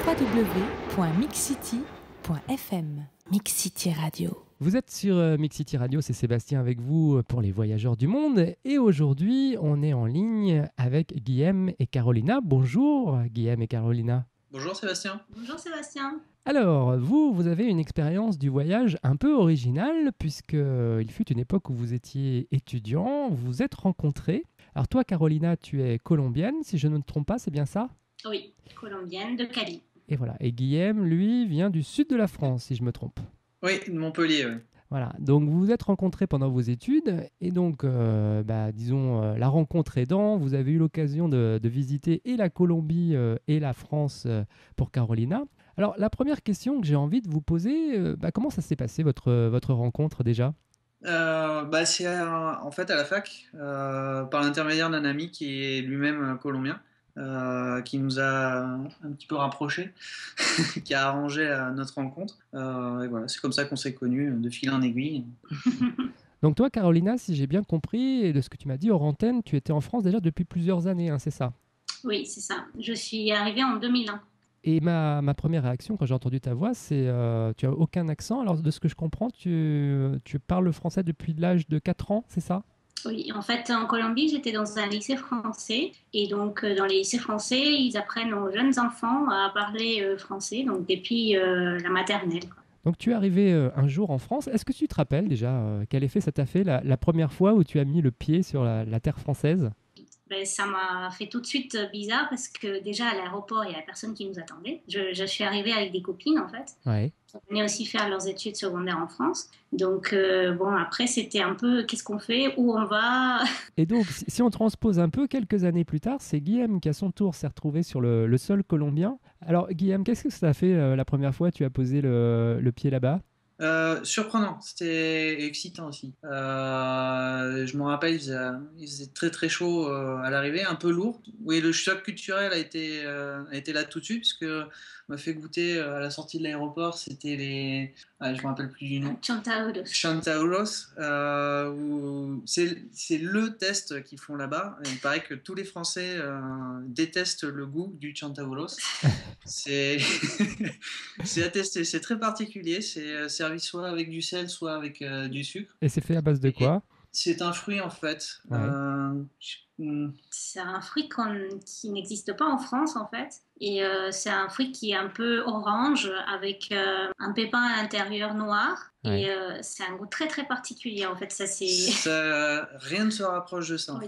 www.mixcity.fm. Mix City Radio. Vous êtes sur Mix City Radio, c'est Sébastien avec vous pour les voyageurs du monde. Et aujourd'hui, on est en ligne avec Guillaume et Carolina. Bonjour Guillaume et Carolina. Bonjour Sébastien. Bonjour Sébastien. Alors, vous avez une expérience du voyage un peu originale puisqu'il fut une époque où vous étiez étudiant, vous vous êtes rencontrés. Alors toi Carolina, tu es colombienne, si je ne me trompe pas, c'est bien ça ? Oui, colombienne de Cali. Et voilà, et Guillaume, lui, vient du sud de la France, si je me trompe. Oui, de Montpellier, oui. Voilà, donc vous vous êtes rencontrés pendant vos études et donc, la rencontre aidant, vous avez eu l'occasion de visiter et la Colombie et la France pour Carolina. Alors, la première question que j'ai envie de vous poser, comment ça s'est passé votre rencontre déjà ? C'est en fait à la fac, par l'intermédiaire d'un ami qui est lui-même colombien, qui nous a un petit peu rapprochés, qui a arrangé notre rencontre. Et voilà, c'est comme ça qu'on s'est connus, de fil en aiguille. Donc toi, Carolina, si j'ai bien compris, et de ce que tu m'as dit hors antenne, tu étais en France déjà depuis plusieurs années, hein, c'est ça ? Oui, c'est ça. Je suis arrivée en 2001. Et ma première réaction quand j'ai entendu ta voix, c'est tu n'as aucun accent. Alors de ce que je comprends, tu parles le français depuis l'âge de 4 ans, c'est ça ? Oui, en fait, en Colombie, j'étais dans un lycée français. Et donc, dans les lycées français, ils apprennent aux jeunes enfants à parler français, donc depuis la maternelle. Donc tu es arrivé un jour en France. Est-ce que tu te rappelles déjà quel effet ça t'a fait la première fois où tu as mis le pied sur la terre française ? Ça m'a fait tout de suite bizarre parce que déjà à l'aéroport, il n'y avait personne qui nous attendait. Je suis arrivée avec des copines en fait. Ouais. Qui venaient aussi faire leurs études secondaires en France. Donc après c'était un peu qu'est-ce qu'on fait, où on va. Et donc si on transpose un peu, quelques années plus tard, c'est Guillaume qui à son tour s'est retrouvé sur le sol colombien. Alors Guillaume, qu'est-ce que ça a fait la première fois que tu as posé le pied là-bas ? Surprenant, c'était excitant aussi. Je me rappelle, il faisait très très chaud à l'arrivée, un peu lourd. Oui, le choc culturel a été là tout de suite, parce que m'a fait goûter à la sortie de l'aéroport, c'était je me rappelle plus du nom. Chantaouros, où c'est le test qu'ils font là-bas. Et il paraît que tous les Français détestent le goût du Chantaouros. C'est attesté, c'est très particulier. C'est servi soit avec du sel, soit avec du sucre. Et c'est fait à base de quoi ? C'est un fruit en fait. Ouais. C'est un fruit qui n'existe pas en France en fait. Et c'est un fruit qui est un peu orange avec un pépin à l'intérieur noir. Ouais. Et c'est un goût très très particulier en fait. Rien ne se rapproche de ça. Oui,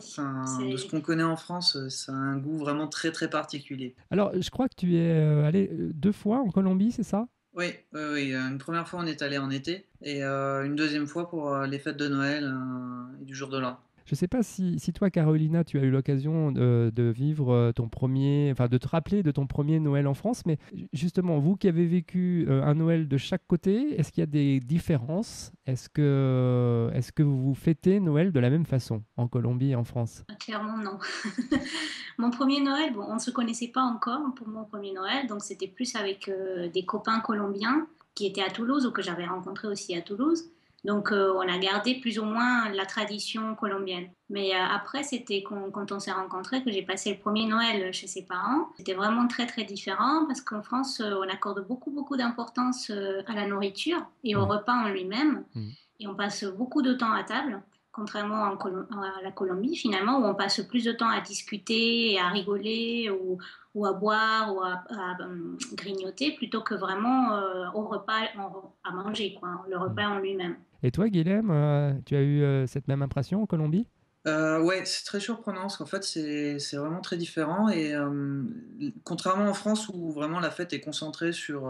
de ce qu'on connaît en France, ça a un goût vraiment très très particulier. Alors je crois que tu es allé 2 fois en Colombie, c'est ça ? Oui. Une première fois on est allé en été et une deuxième fois pour les fêtes de Noël et du jour de l'an. Je ne sais pas si toi, Carolina, tu as eu l'occasion de vivre de te rappeler de ton premier Noël en France, mais justement, vous qui avez vécu un Noël de chaque côté, est-ce qu'il y a des différences ? Est-ce que vous fêtez Noël de la même façon en Colombie et en France ? Clairement, non. Mon premier Noël, on ne se connaissait pas encore pour mon premier Noël, donc c'était plus avec des copains colombiens qui étaient à Toulouse ou que j'avais rencontrés aussi à Toulouse. Donc, on a gardé plus ou moins la tradition colombienne. Mais après, c'était quand on s'est rencontrés que j'ai passé le premier Noël chez ses parents. C'était vraiment très, très différent parce qu'en France, on accorde beaucoup, beaucoup d'importance à la nourriture et au repas en lui-même. Et on passe beaucoup de temps à table, contrairement à la Colombie, finalement, où on passe plus de temps à discuter et à rigoler ou à boire ou à grignoter plutôt que vraiment au repas à manger, quoi, le repas en lui-même. Et toi, Guilhem, tu as eu cette même impression en Colombie ? Ouais, c'est très surprenant parce qu'en fait c'est vraiment très différent et contrairement en France où vraiment la fête est concentrée sur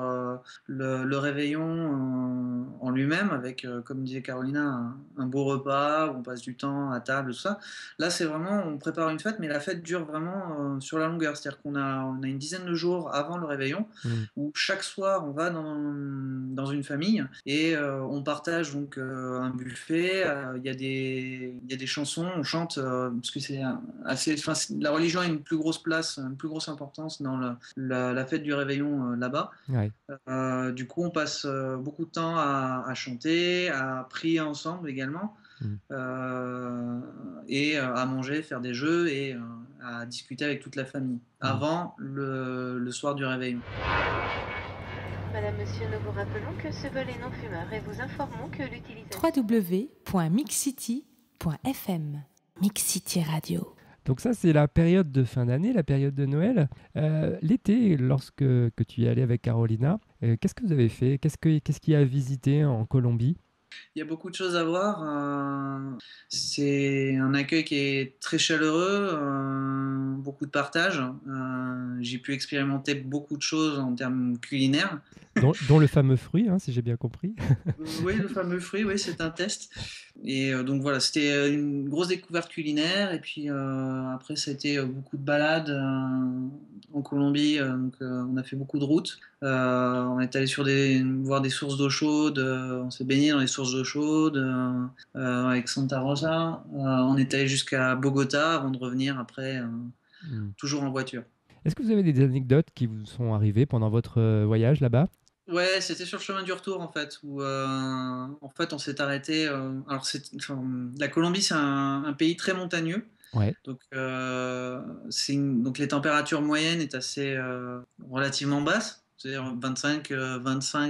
le réveillon en lui-même avec, comme disait Carolina, un beau repas où on passe du temps à table, tout ça. Là, c'est vraiment, on prépare une fête, mais la fête dure vraiment sur la longueur. C'est-à-dire qu'on a une dizaine de jours avant le réveillon où chaque soir on va dans une famille et on partage donc un buffet. Il y a des chansons. On chante parce que c'est la religion a une plus grosse place, une plus grosse importance dans la fête du réveillon là-bas. Ouais. Du coup, on passe beaucoup de temps à chanter, à prier ensemble également. et à manger, faire des jeux et à discuter avec toute la famille avant le soir du réveillon. Madame, monsieur, nous vous rappelons que ce vol est non fumeur et vous informons que l'utilisation... www.mixcity.fm Mix City Radio. Donc ça, c'est la période de fin d'année, la période de Noël. L'été, lorsque que tu y es allé avec Carolina, qu'est-ce que vous avez fait? Qu'est-ce qu'il y a à visiter en Colombie? Il y a beaucoup de choses à voir. C'est un accueil qui est très chaleureux, beaucoup de partage. J'ai pu expérimenter beaucoup de choses en termes culinaires. Dont le fameux fruit, hein, si j'ai bien compris. Oui, le fameux fruit, oui, c'est un test. Et donc voilà, c'était une grosse découverte culinaire. Et puis après, ça a été beaucoup de balades en Colombie. Donc on a fait beaucoup de routes. On est allé voir des sources d'eau chaude. On s'est baigné dans les sources d'eau chaude avec Santa Rosa. On est allé jusqu'à Bogota avant de revenir après, toujours en voiture. Est-ce que vous avez des anecdotes qui vous sont arrivées pendant votre voyage là-bas? Ouais, c'était sur le chemin du retour en fait, où en fait on s'est arrêté. Alors la Colombie, c'est un pays très montagneux, Ouais. donc donc les températures moyennes est assez relativement basses, c'est-à-dire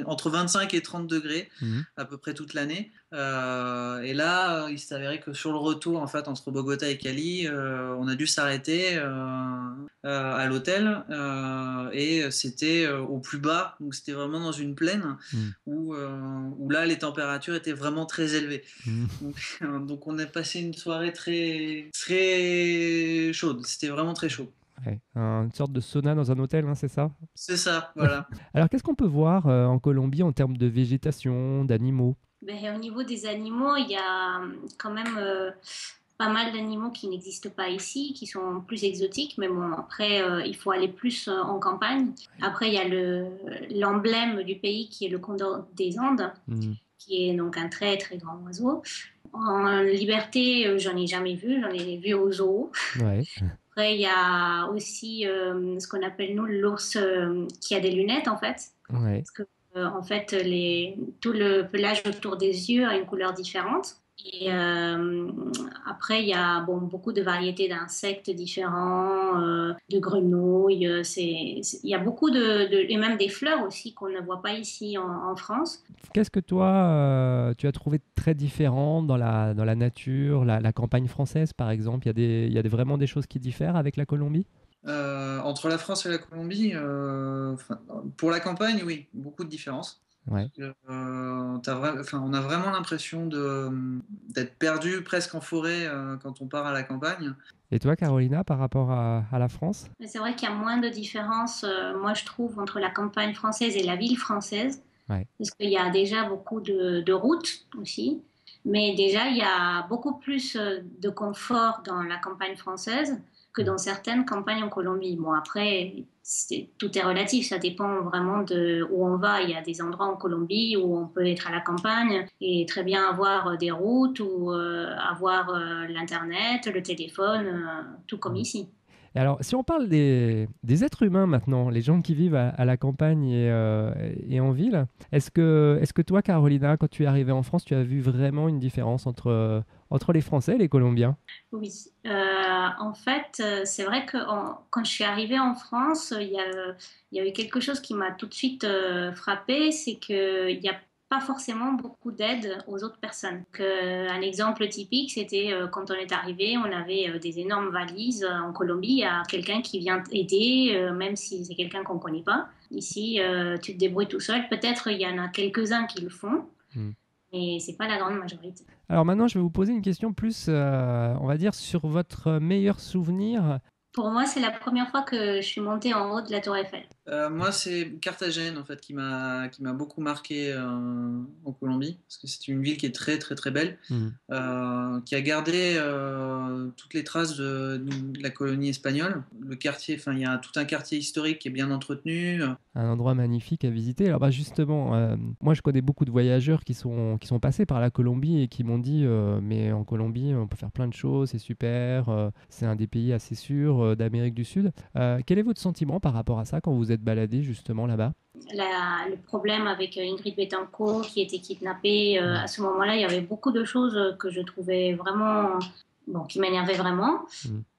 entre 25 et 30 degrés à peu près toute l'année. Et là, il s'est avéré que sur le retour, en fait, entre Bogota et Cali, on a dû s'arrêter à l'hôtel et c'était au plus bas, donc c'était vraiment dans une plaine où là les températures étaient vraiment très élevées. Donc on a passé une soirée très, très chaude, c'était vraiment très chaud. Ouais, une sorte de sauna dans un hôtel, hein, c'est ça? C'est ça, voilà. Alors, qu'est-ce qu'on peut voir en Colombie en termes de végétation, d'animaux? Au niveau des animaux, il y a quand même pas mal d'animaux qui n'existent pas ici, qui sont plus exotiques, mais bon, après, il faut aller plus en campagne. Après, il y a l'emblème du pays qui est le condor des Andes, qui est donc un très très grand oiseau. En liberté, j'en ai jamais vu, j'en ai vu au zoo. Ouais. Après, il y a aussi ce qu'on appelle nous l'ours qui a des lunettes en fait. Ouais. Parce que en fait, tout le pelage autour des yeux a une couleur différente. Et après, il y a beaucoup de variétés d'insectes différents, de grenouilles. Il y a beaucoup et même des fleurs aussi qu'on ne voit pas ici en France. Qu'est-ce que toi, tu as trouvé très différent dans la nature, la campagne française par exemple? Il y a vraiment des choses qui diffèrent avec la Colombie? Entre la France et la Colombie, pour la campagne, oui, beaucoup de différences. Ouais. On a vraiment l'impression d'être perdu presque en forêt quand on part à la campagne. Et toi, Carolina, par rapport à la France? Mais c'est vrai qu'il y a moins de différence, moi je trouve, entre la campagne française et la ville française. Ouais. Parce qu'il y a déjà beaucoup de routes aussi. Mais déjà, il y a beaucoup plus de confort dans la campagne française que dans certaines campagnes en Colombie. Bon, après, tout est relatif, ça dépend vraiment de où on va. Il y a des endroits en Colombie où on peut être à la campagne et très bien avoir des routes ou avoir l'Internet, le téléphone, tout comme ici. Et alors, si on parle des êtres humains maintenant, les gens qui vivent à la campagne et en ville, est-ce que toi, Carolina, quand tu es arrivée en France, tu as vu vraiment une différence entre les Français et les Colombiens? Oui, en fait, c'est vrai que quand je suis arrivée en France, il y a eu quelque chose qui m'a tout de suite frappée, c'est qu'il n'y a pas forcément beaucoup d'aide aux autres personnes. Un exemple typique, c'était quand on est arrivé, on avait des énormes valises en Colombie, il y a quelqu'un qui vient aider, même si c'est quelqu'un qu'on ne connaît pas. Ici, tu te débrouilles tout seul. Peut-être il y en a quelques-uns qui le font, mais ce n'est pas la grande majorité. Alors maintenant, je vais vous poser une question plus, on va dire, sur votre meilleur souvenir. Pour moi, c'est la première fois que je suis montée en haut de la Tour Eiffel. Moi, c'est Carthagène en fait qui m'a beaucoup marqué en Colombie, parce que c'est une ville qui est très très très belle, qui a gardé toutes les traces de la colonie espagnole. Le quartier, il y a tout un quartier historique qui est bien entretenu. Un endroit magnifique à visiter. Alors justement, moi je connais beaucoup de voyageurs qui sont passés par la Colombie et qui m'ont dit mais en Colombie on peut faire plein de choses, c'est super, c'est un des pays assez sûrs d'Amérique du Sud. Quel est votre sentiment par rapport à ça quand vous êtes baladé justement là-bas? le problème avec Ingrid Betancourt qui était kidnappée. À ce moment-là, il y avait beaucoup de choses que je trouvais vraiment... qui m'énervaient vraiment.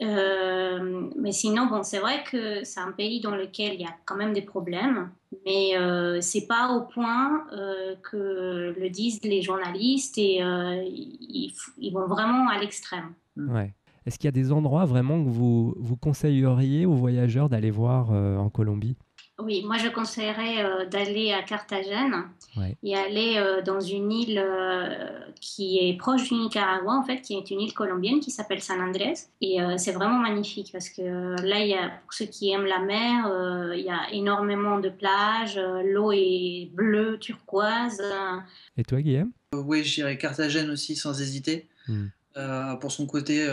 Mais sinon, c'est vrai que c'est un pays dans lequel il y a quand même des problèmes, mais c'est pas au point que le disent les journalistes et ils vont vraiment à l'extrême. Ouais. Est-ce qu'il y a des endroits vraiment que vous conseilleriez aux voyageurs d'aller voir en Colombie ? Oui, moi je conseillerais d'aller à Carthagène et aller dans une île qui est proche du Nicaragua, en fait, qui est une île colombienne qui s'appelle San Andrés. Et c'est vraiment magnifique parce que là, pour ceux qui aiment la mer, il y a énormément de plages, l'eau est bleue, turquoise. Et toi, Guillaume ? Oui, je dirais Carthagène aussi, sans hésiter. Pour son côté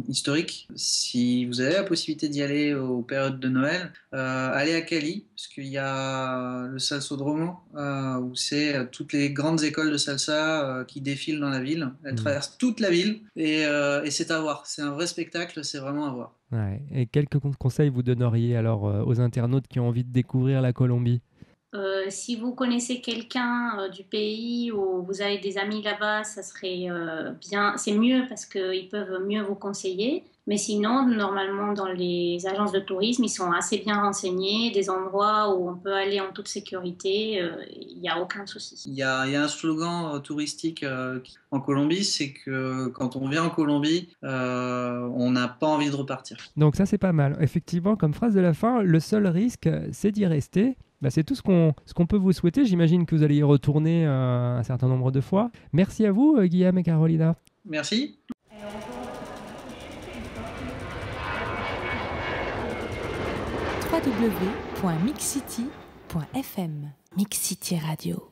historique. Si vous avez la possibilité d'y aller aux périodes de Noël, allez à Cali, parce qu'il y a le Salsódromo, où c'est toutes les grandes écoles de salsa qui défilent dans la ville. Elles traversent toute la ville et c'est à voir. C'est un vrai spectacle, c'est vraiment à voir. Ouais. Et quelques conseils vous donneriez alors aux internautes qui ont envie de découvrir la Colombie ? Si vous connaissez quelqu'un du pays ou vous avez des amis là-bas, ça serait bien. C'est mieux parce qu'ils peuvent mieux vous conseiller. Mais sinon, normalement, dans les agences de tourisme, ils sont assez bien renseignés. Des endroits où on peut aller en toute sécurité, il n'y a aucun souci. Il y a un slogan touristique en Colombie, c'est que quand on vient en Colombie, on n'a pas envie de repartir. Donc ça, c'est pas mal. Effectivement, comme phrase de la fin, le seul risque, c'est d'y rester. C'est tout ce qu'on peut vous souhaiter. J'imagine que vous allez y retourner un certain nombre de fois. Merci à vous, Guillaume et Carolina. Merci. www.mixcity.fm Mix City Radio.